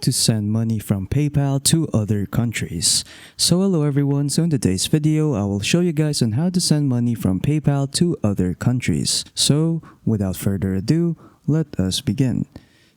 to send money from PayPal to other countries. So hello everyone, so in today's video, I will show you guys on how to send money from PayPal to other countries. So without further ado, let us begin.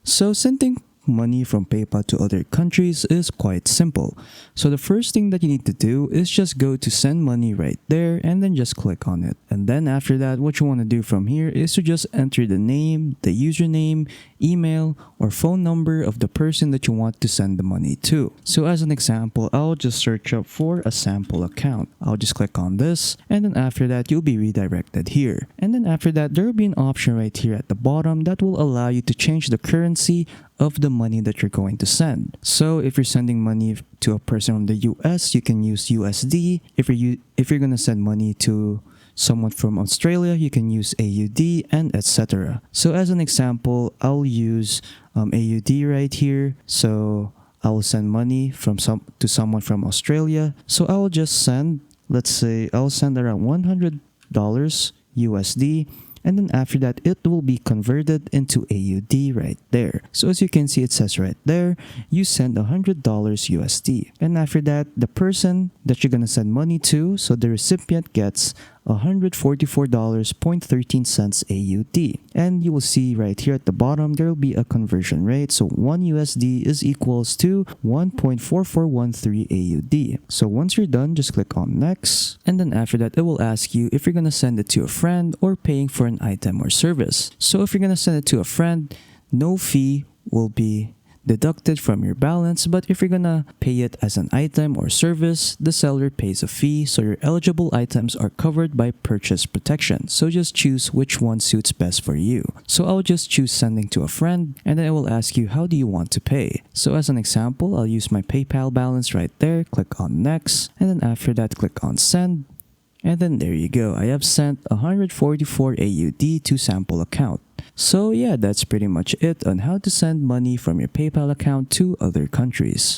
So sending money from PayPal to other countries is quite simple. So the first thing that you need to do is just go to send money right there and then just click on it. And then after that, what you want to do from here is to just enter the name, the username, email, or phone number of the person that you want to send the money to. So as an example, I'll just search up for a sample account. I'll just click on this, and then after that, you'll be redirected here. And then after that, there will be an option right here at the bottom that will allow you to change the currency of the money that you're going to send. So if you're sending money to a person from the US, you can use USD. If you're gonna send money to someone from Australia, you can use AUD, and etc. So as an example, I'll use AUD right here. So I will send money to someone from Australia. So I will just send, let's say I'll send around $100 USD. And then after that, it will be converted into AUD right there. So as you can see, it says right there, you send $100 USD. And after that, the person that you're gonna send money to, so the recipient gets $144.13 AUD. And you will see right here at the bottom, there will be a conversion rate. So 1 USD is equals to 1.4413 AUD. So once you're done, just click on next. And then after that, it will ask you if you're gonna send it to a friend or paying for an item or service. So if you're gonna send it to a friend, no fee will be deducted from your balance, but if you're gonna pay it as an item or service, the seller pays a fee, so your eligible items are covered by purchase protection. So just choose which one suits best for you. So I'll just choose sending to a friend, and then it will ask you how do you want to pay. So as an example, I'll use my PayPal balance right there, click on next, and then after that, click on send. And then there you go, I have sent 144 AUD to sample account. So yeah, that's pretty much it on how to send money from your PayPal account to other countries.